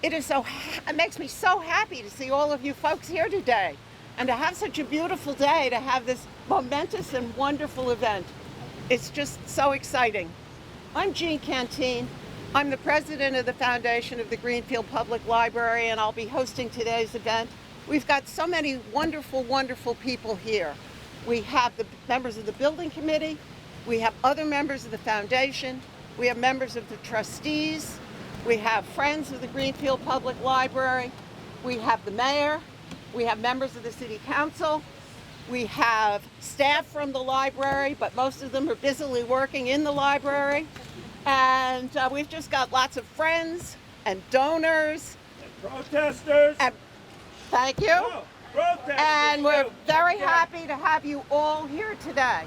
It makes me so happy to see all of you folks here today and to have such a beautiful day, to have this momentous and wonderful event. It's just so exciting. I'm Jean Cantine. I'm the president of the foundation of the Greenfield Public Library, and I'll be hosting today's event. We've got so many wonderful, wonderful people here. We have the members of the building committee, we have other members of the foundation, we have members of the trustees, we have friends of the Greenfield Public Library, we have the mayor, we have members of the city council, we have staff from the library, but most of them are busily working in the library. And we've just got lots of friends and donors. And protesters. And, thank you. No, protesters. And we're very happy to have you all here today.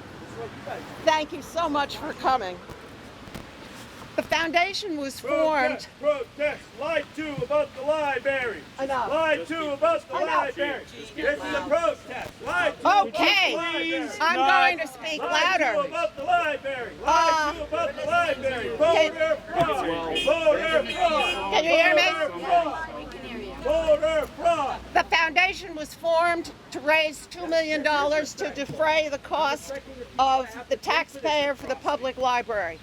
Thank you so much for coming. The foundation was formed. Protest. Lied to about the library. Enough. Lied to about the library. This is a protest. Lied to Okay. about the library. I'm going to speak louder. Lied to about the library. Lied to about the library. Voter fraud. Voter fraud. Can you hear me? Voter fraud. Voter fraud. The foundation was formed to raise $2 million to defray the cost of the taxpayer for the public library.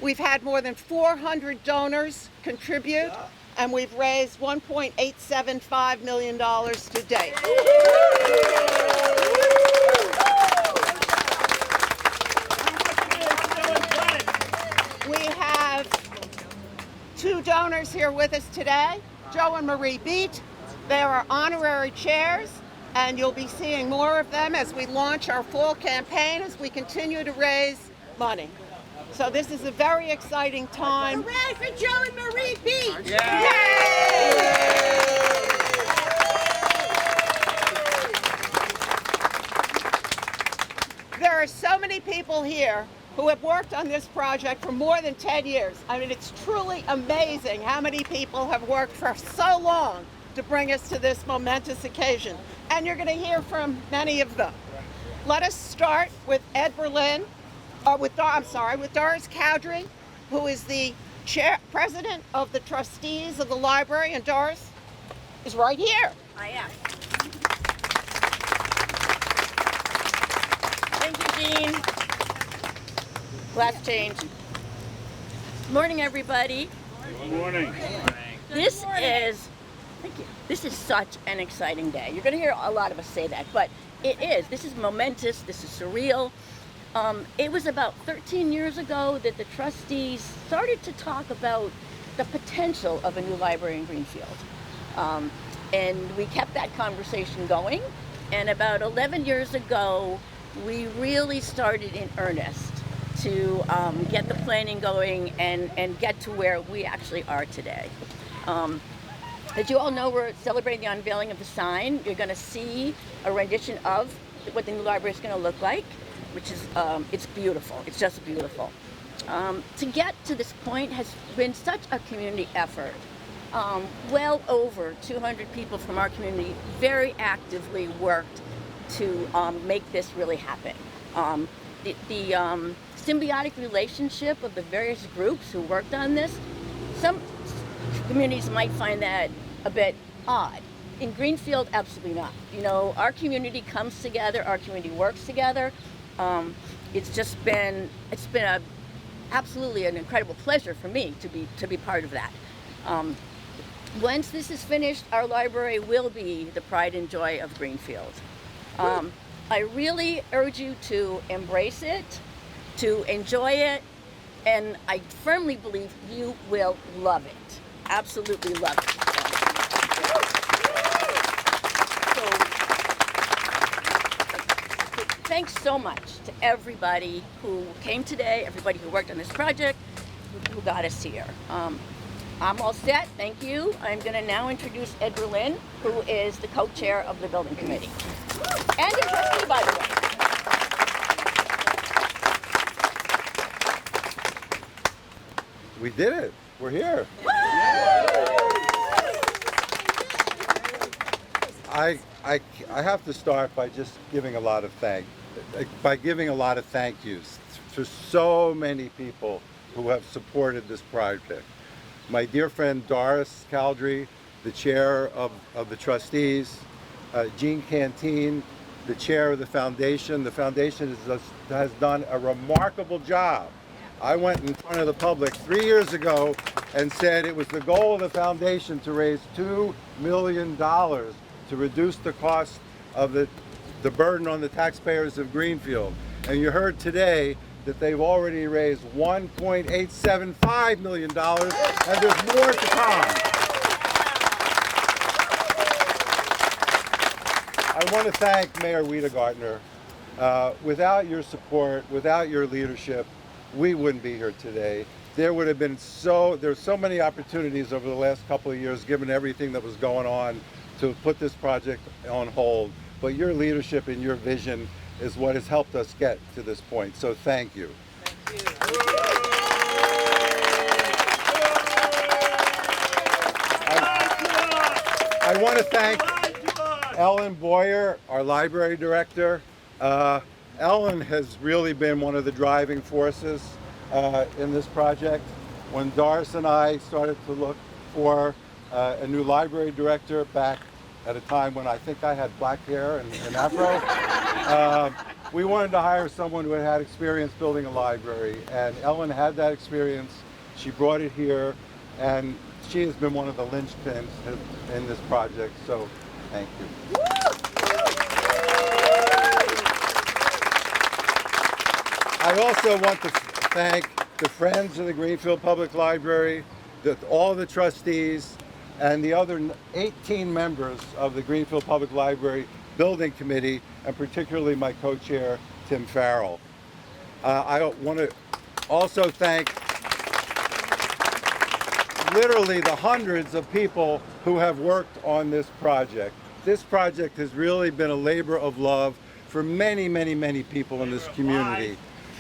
We've had more than 400 donors contribute, and we've raised $1.875 million to date. We have 2 donors here with us today, Joe and Marie Beat. They are honorary chairs, and you'll be seeing more of them as we launch our fall campaign, as we continue to raise money. So this is a very exciting time. Hooray for Joe and Marie Beach! Yeah. Yay! There are so many people here who have worked on this project for more than 10 years. I mean, it's truly amazing how many people have worked for so long to bring us to this momentous occasion. And you're going to hear from many of them. Let us start with Ed Berlin. With Doris Cowdery, who is the president of the trustees of the library, and Doris is right here. I am. Thank you, Jean. Last change. Good morning, everybody. Good morning. This is such an exciting day. You're going to hear a lot of us say that, but it is. This is momentous. This is surreal. It was about 13 years ago that the trustees started to talk about the potential of a new library in Greenfield. And we kept that conversation going. And about 11 years ago, we really started in earnest to get the planning going and get to where we actually are today. As you all know, we're celebrating the unveiling of the sign. You're going to see a rendition of what the new library is going to look like, which is, it's beautiful. It's just beautiful. To get to this point has been such a community effort. Well over 200 people from our community very actively worked to make this really happen. The symbiotic relationship of the various groups who worked on this, some communities might find that a bit odd. In Greenfield, absolutely not. You know, our community comes together, our community works together. It's been absolutely an incredible pleasure for me to be part of that. Once this is finished, our library will be the pride and joy of Greenfield. I really urge you to embrace it, to enjoy it, and I firmly believe you will love it. Absolutely love it. Thanks so much to everybody who came today, everybody who worked on this project, who got us here. I'm all set, thank you. I'm going to now introduce Ed Berlin, who is the co-chair of the building committee. And a trustee, by the way. We did it. We're here. I have to start by just giving a lot of thank yous to so many people who have supported this project. my dear friend Doris Caldry, the chair of the trustees, Jean Canteen, the chair of the foundation. The foundation has done a remarkable job. I went in front of the public 3 years ago and said it was the goal of the foundation to raise $2 million to reduce the cost of the burden on the taxpayers of Greenfield. And you heard today that they've already raised $1.875 million, and there's more to come. I want to thank Mayor Wiedegartner. Without your support, without your leadership, we wouldn't be here today. There would have been there's so many opportunities over the last couple of years, given everything that was going on, to put this project on hold. But your leadership and your vision is what has helped us get to this point. So thank you. I want to thank Ellen Boyer, our library director. Ellen has really been one of the driving forces in this project. When Doris and I started to look for a new library director back at a time when I think I had black hair and afro, we wanted to hire someone who had experience building a library, and Ellen had that experience. She brought it here, and she has been one of the linchpins in this project, so thank you. I also want to thank the Friends of the Greenfield Public Library, all the trustees, and the other 18 members of the Greenfield Public Library Building Committee, and particularly my co-chair, Tim Farrell. I want to also thank literally the hundreds of people who have worked on this project. This project has really been a labor of love for many, many, many people in this community.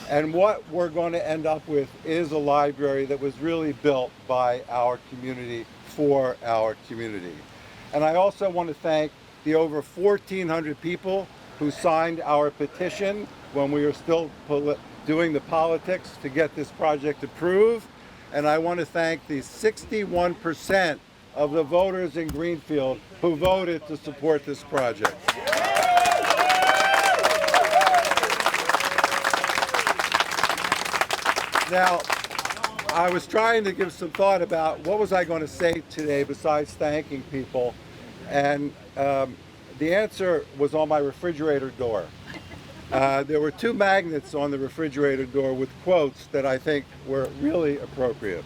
And what we're going to end up with is a library that was really built by our community for our community. And I also want to thank the over 1,400 people who signed our petition when we were still doing the politics to get this project approved. And I want to thank the 61% of the voters in Greenfield who voted to support this project. Now, I was trying to give some thought about what was I going to say today besides thanking people, and the answer was on my refrigerator door. There were two magnets on the refrigerator door with quotes that I think were really appropriate.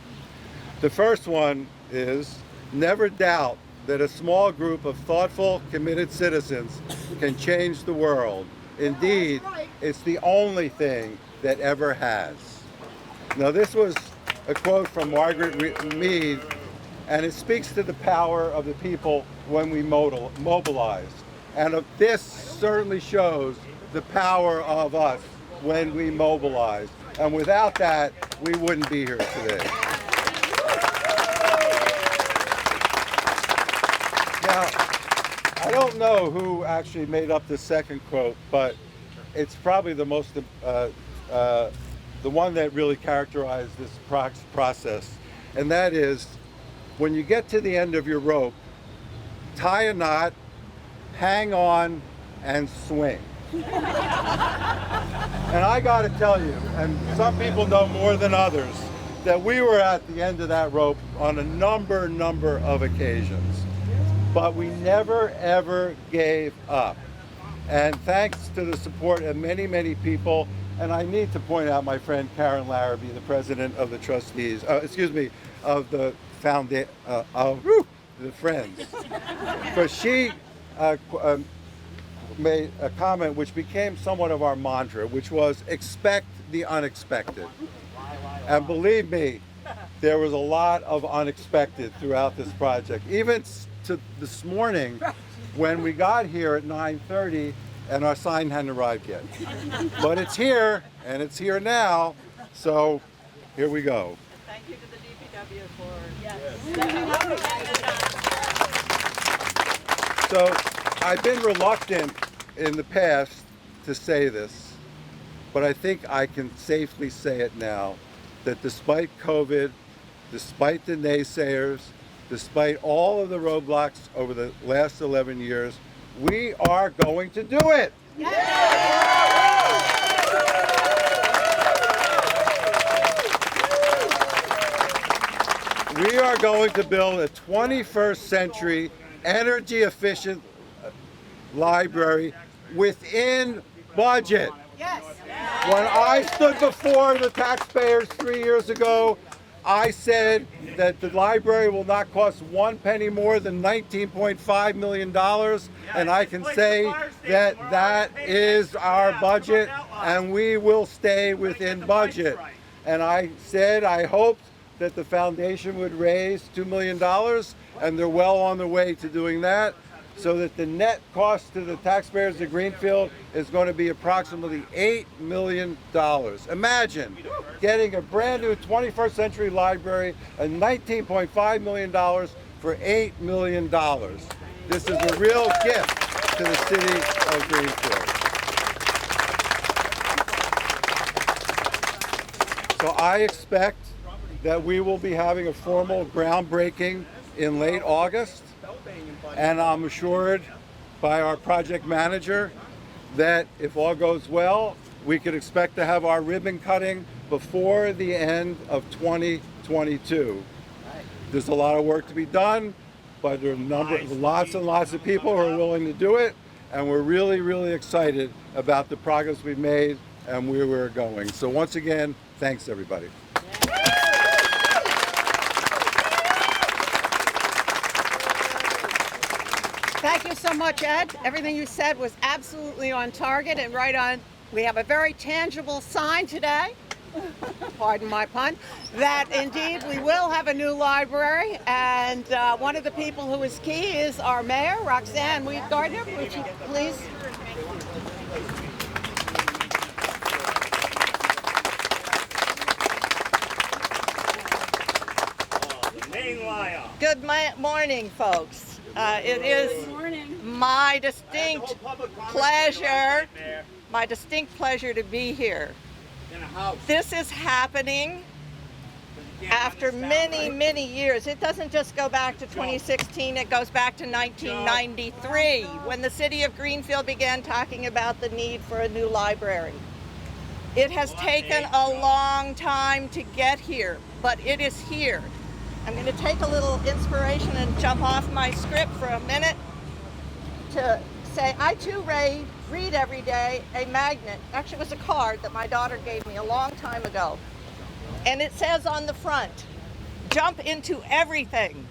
The first one is, "Never doubt that a small group of thoughtful, committed citizens can change the world. Indeed, it's the only thing that ever has." Now, this was a quote from Margaret Mead, and it speaks to the power of the people when we mobilize. And this certainly shows the power of us when we mobilize. And without that, we wouldn't be here today. Now, I don't know who actually made up the second quote, but it's probably the most, the one that really characterized this process. And that is, when you get to the end of your rope, tie a knot, hang on, and swing. And I got to tell you, and some people know more than others, that we were at the end of that rope on a number of occasions. But we never, ever gave up. And thanks to the support of many, many people, and I need to point out my friend Karen Larrabee, the president of the trustees, of the the Friends. Because she made a comment which became somewhat of our mantra, which was, expect the unexpected. And believe me, there was a lot of unexpected throughout this project. Even to this morning, when we got here at 9:30, and our sign hadn't arrived yet. But it's here, and it's here now, so here we go. Thank you to the DPW for So I've been reluctant in the past to say this, but I think I can safely say it now, that despite COVID despite the naysayers, despite all of the roadblocks over the last 11 years, we are going to do it. We are going to build a 21st century energy efficient library within budget. Yes. When I stood before the taxpayers 3 years ago, I said that the library will not cost 1 penny more than $19.5 million, and I can say that that is our budget, and we will stay within budget. And I said I hoped that the foundation would raise $2 million, and they're well on their way to doing that, so that the net cost to the taxpayers of Greenfield is going to be approximately $8 million. Imagine getting a brand new 21st century library and $19.5 million for $8 million. This is a real gift to the city of Greenfield. So I expect that we will be having a formal groundbreaking in late August, and I'm assured by our project manager that if all goes well, we could expect to have our ribbon cutting before the end of 2022. There's a lot of work to be done, but there are lots and lots of people who are willing to do it, and we're really, really excited about the progress we've made and where we're going. So once again, thanks everybody. Thank you so much, Ed. Everything you said was absolutely on target and right on. We have a very tangible sign today, pardon my pun, that indeed we will have a new library. And one of the people who is key is our mayor, Roxanne Weed Gardner. Would you please? Good morning, folks. It is my distinct pleasure to be here. This is happening after many, many years. It doesn't just go back to 2016, it goes back to 1993 when the city of Greenfield began talking about the need for a new library. It has taken a long time to get here, but it is here. I'm going to take a little inspiration and jump off my script for a minute to say I too read every day a magnet. Actually, it was a card that my daughter gave me a long time ago. And it says on the front, jump into everything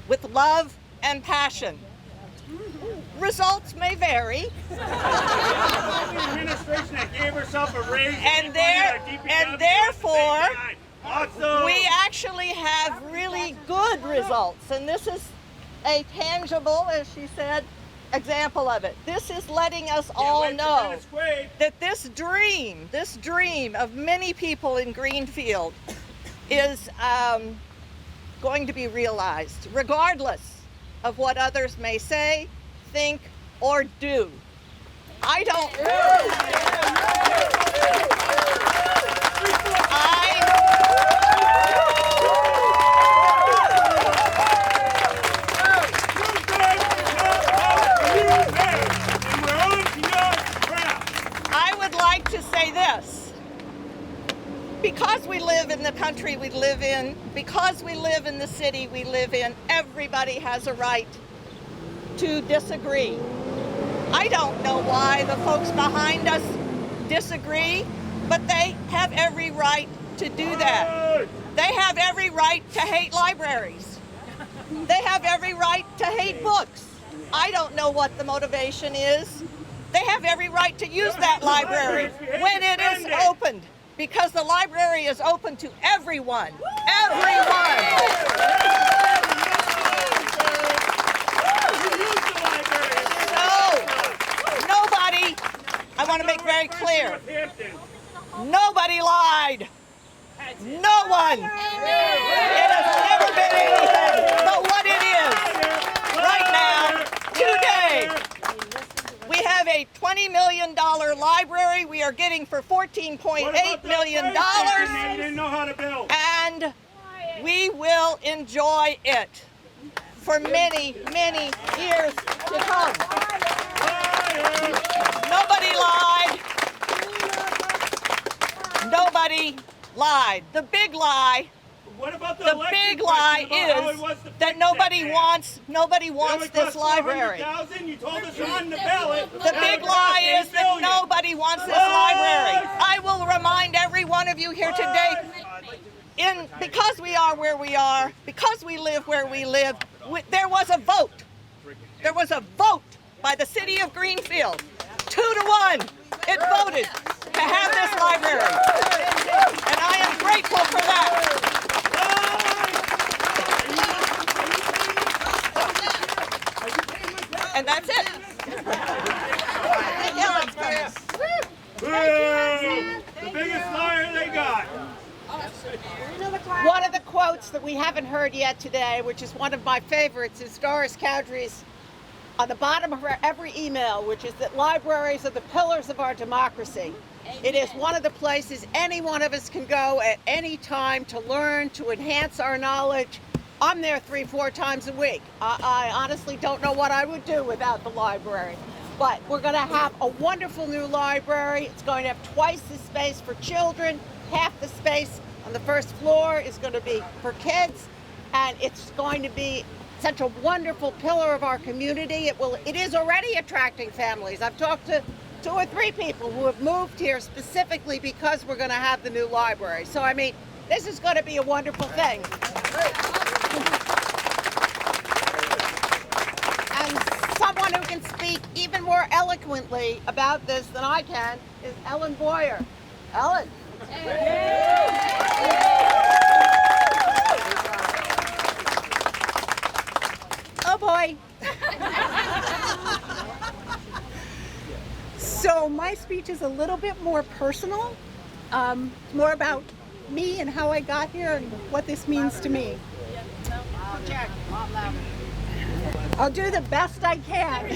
with love and passion. Results may vary. Administration that gave herself a raise And therefore, awesome. we actually have really good results. And this is a tangible, as she said, example of it. This is letting us all know that this dream of many people in Greenfield is going to be realized, regardless of what others may say, think, or do. I don't... I would like to say this. Because we live in the country we live in, because we live in the city we live in, everybody has a right to disagree. I don't know why the folks behind us disagree, but they have every right to do that. They have every right to hate libraries. They have every right to hate books. I don't know what the motivation is. They have every right to use that library when it is opened, because the library is open to everyone. Everyone! Nobody, I want to make very clear, nobody lied. No one. It has never been anything but what it is right now, today. We have a $20 million library we are getting for $14.8 million. They didn't know how to build. And We will enjoy it for many, many years to come. Nobody lied. Nobody lied. The big lie, What about the the election big question lie about how he is wants to that fix nobody that? wants this library. $400,000, you told us on the ballot. The big lie is that nobody wants this library. I will remind every one of you here today, because we are where we are, because we live where we live, there was a vote. There was a vote by the city of Greenfield. 2-1. It voted to have this library. And I am grateful for that. And that's it. The biggest liar they got. One of the quotes that we haven't heard yet today, which is one of my favorites, is Doris Cowdery's on the bottom of every email, which is that libraries are the pillars of our democracy. It is one of the places any one of us can go at any time to learn, to enhance our knowledge. I'm there 3-4 times a week. I honestly don't know what I would do without the library. But we're going to have a wonderful new library. It's going to have twice the space for children. Half the space on the first floor is going to be for kids. And it's going to be such a wonderful pillar of our community. It is already attracting families. I've talked to 2 or 3 people who have moved here specifically because we're going to have the new library. So, I mean, this is going to be a wonderful thing. And someone who can speak even more eloquently about this than I can is Ellen Boyer. Ellen. Oh boy. So my speech is a little bit more personal, more about me and how I got here and what this means to me. I'll do the best I can.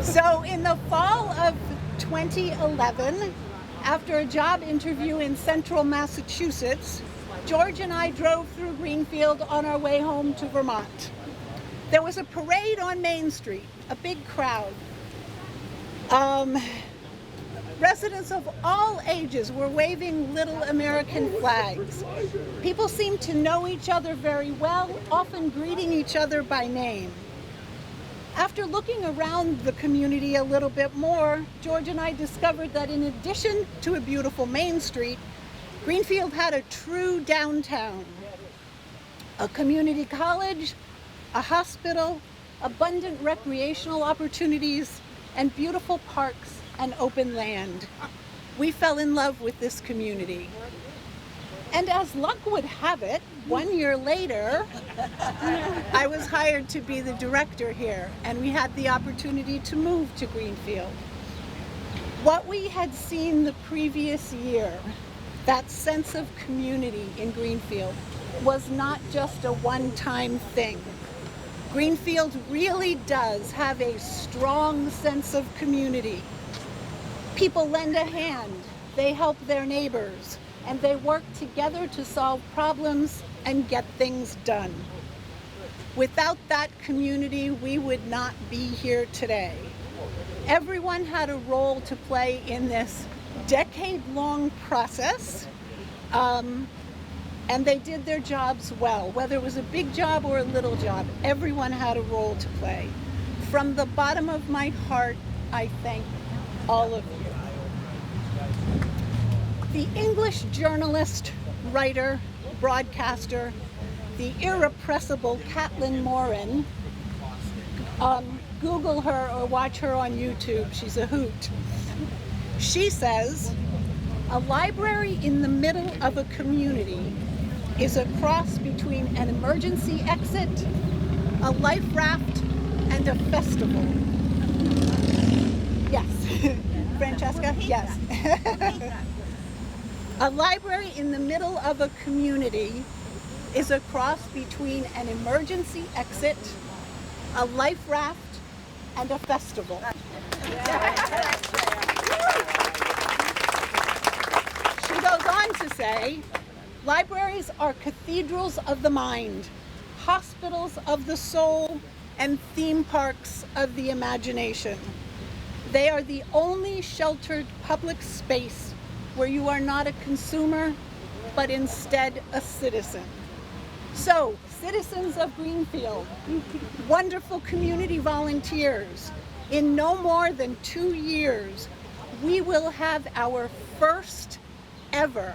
So in the fall of 2011, after a job interview in central Massachusetts, George and I drove through Greenfield on our way home to Vermont. There was a parade on Main Street, a big crowd. Residents of all ages were waving little American flags. People seemed to know each other very well, often greeting each other by name. After looking around the community a little bit more, George and I discovered that in addition to a beautiful Main Street, Greenfield had a true downtown, a community college, a hospital, abundant recreational opportunities, and beautiful parks and open land. We fell in love with this community. And as luck would have it, 1 year later, I was hired to be the director here, and we had the opportunity to move to Greenfield. What we had seen the previous year, that sense of community in Greenfield, was not just a one-time thing. Greenfield really does have a strong sense of community. People lend a hand, they help their neighbors, and they work together to solve problems and get things done. Without that community, we would not be here today. Everyone had a role to play in this decade-long process, and they did their jobs well. Whether it was a big job or a little job, everyone had a role to play. From the bottom of my heart, I thank all of you. The English journalist, writer, broadcaster, the irrepressible Caitlin Moran, Google her or watch her on YouTube, she's a hoot. She says, a library in the middle of a community is a cross between an emergency exit, a life raft, and a festival. Yes. Francesca? Yes. A library in the middle of a community is a cross between an emergency exit, a life raft, and a festival. She goes on to say, Libraries are cathedrals of the mind, hospitals of the soul, and theme parks of the imagination. They are the only sheltered public space where you are not a consumer, but instead a citizen. So, citizens of Greenfield, wonderful community volunteers, in no more than 2 years, we will have our first ever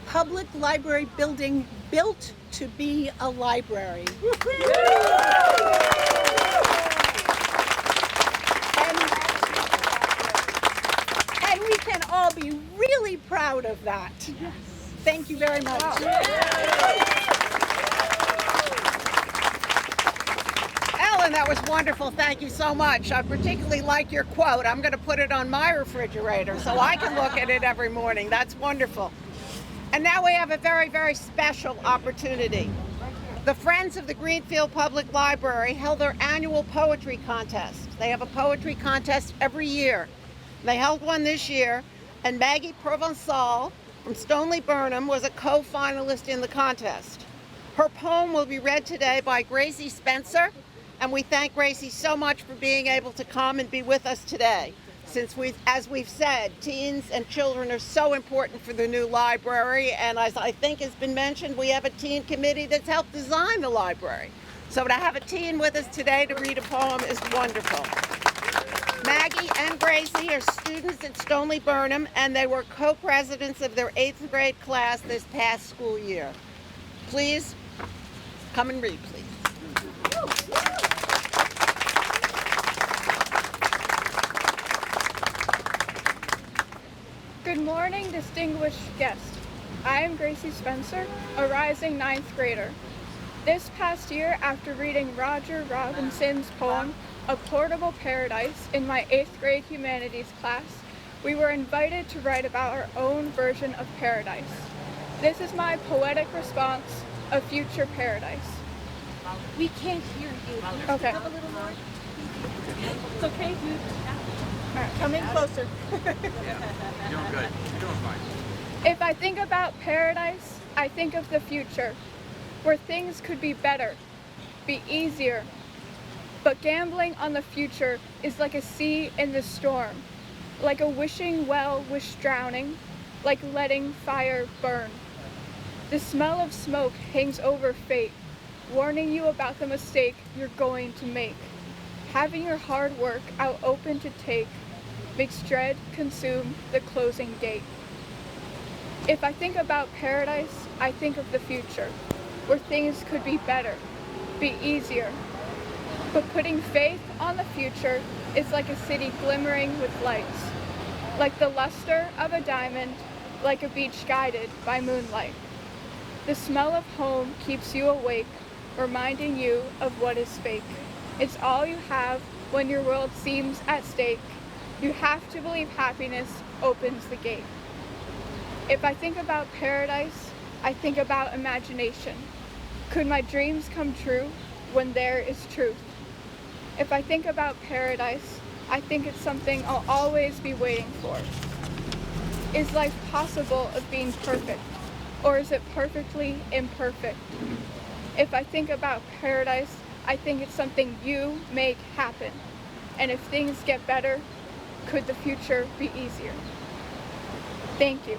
public library building built to be a library. And we can all be really proud of that. Thank you very much. Ellen, that was wonderful. Thank you so much. I particularly like your quote. I'm going to put it on my refrigerator so I can look at it every morning. That's wonderful. And now we have a very, very special opportunity. The Friends of the Greenfield Public Library held their annual poetry contest. They have a poetry contest every year. They held one this year, and Maggie Provençal from Stone-Leigh was a co-finalist in the contest. Her poem will be read today by Gracie Spencer, and we thank Gracie so much for being able to come and be with us today. Since as we've said, teens and children are so important for the new library, and as I think has been mentioned, we have a teen committee that's helped design the library. So to have a teen with us today to read a poem is wonderful. Maggie and Gracie are students at Stone-Leigh, and they were co-presidents of their 8th grade class this past school year. Please come and read, please. Good morning, distinguished guests. I am Gracie Spencer, a rising 9th grader. This past year, after reading Roger Robinson's poem, A Portable Paradise, in my 8th grade humanities class, we were invited to write about our own version of paradise. This is my poetic response, A Future Paradise. We can't hear you. Okay. Up a little more. It's okay. Come in closer. You're doing good. You're doing fine. If I think about paradise, I think of the future, where things could be better, be easier. But gambling on the future is like a sea in the storm, like a wishing well wish drowning, like letting fire burn. The smell of smoke hangs over fate, warning you about the mistake you're going to make. Having your hard work out open to take makes dread consume the closing gate. If I think about paradise, I think of the future, where things could be better, be easier. But putting faith on the future is like a city glimmering with lights, like the luster of a diamond, like a beach guided by moonlight. The smell of home keeps you awake, reminding you of what is fake. It's all you have when your world seems at stake. You have to believe happiness opens the gate. If I think about paradise, I think about imagination. Could my dreams come true when there is truth? If I think about paradise, I think it's something I'll always be waiting for. Is life possible of being perfect, or is it perfectly imperfect? If I think about paradise, I think it's something you make happen. And if things get better, could the future be easier? Thank you.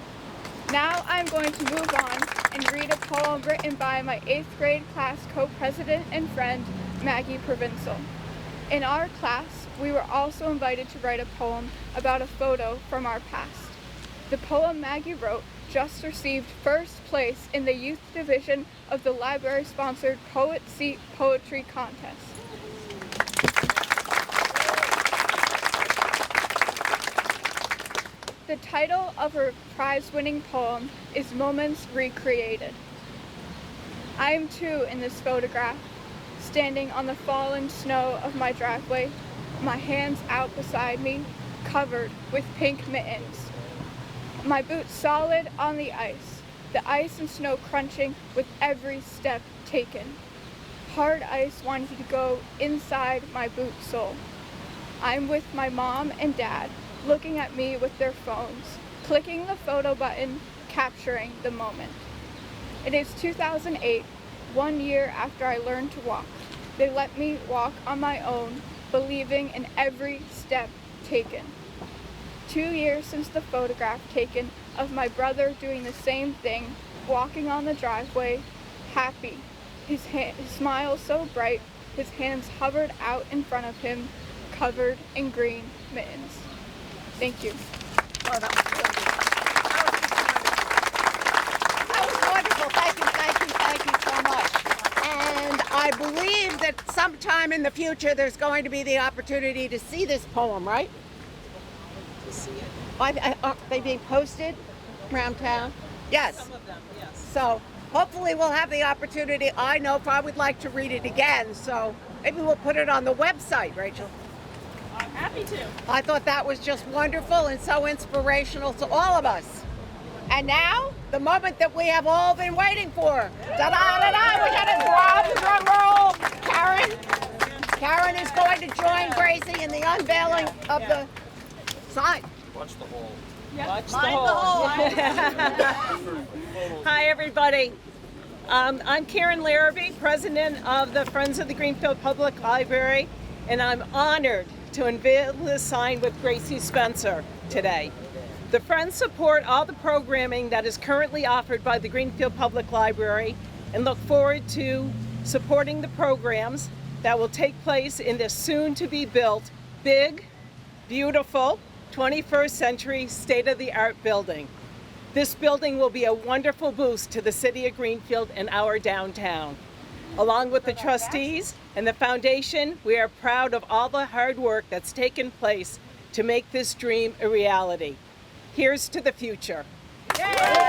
Now I'm going to move on and read a poem written by my 8th grade class co-president and friend, Maggie Provençal. In our class, we were also invited to write a poem about a photo from our past. The poem Maggie wrote just received first place in the youth division of the library-sponsored Poet Seat Poetry Contest. The title of her prize-winning poem is Moments Recreated. I am too in this photograph, standing on the fallen snow of my driveway, my hands out beside me, covered with pink mittens. My boots solid on the ice and snow crunching with every step taken. Hard ice wanting to go inside my boot sole. I'm with my mom and dad, looking at me with their phones, clicking the photo button, capturing the moment. It is 2008, 1 year after I learned to walk. They let me walk on my own, believing in every step taken. 2 years since the photograph taken of my brother doing the same thing, walking on the driveway, happy. His smile so bright, his hands hovered out in front of him, covered in green mittens. Thank you. Oh, that was wonderful. That was wonderful. Thank you so much. And I believe that sometime in the future there's going to be the opportunity to see this poem, right? To see it. Are they being posted around town? Yes. Some of them, yes. So hopefully we'll have the opportunity. I know if I would like to read it again, so maybe we'll put it on the website, Rachel. I'm happy to. I thought that was just wonderful and so inspirational to all of us. And now, the moment that we have all been waiting for. Da-da-da-da, we got a drum roll. Karen is going to join Gracie in the unveiling of the sign. Watch the hole. Watch the hole. Hi, everybody. I'm Karen Larrabee, president of the Friends of the Greenfield Public Library, and I'm honored to unveil this sign with Gracie Spencer today. The Friends support all the programming that is currently offered by the Greenfield Public Library and look forward to supporting the programs that will take place in this soon-to-be-built, big, beautiful, 21st century state-of-the-art building. This building will be a wonderful boost to the city of Greenfield and our downtown. Along with the trustees and the foundation, we are proud of all the hard work that's taken place to make this dream a reality. Here's to the future. Yay!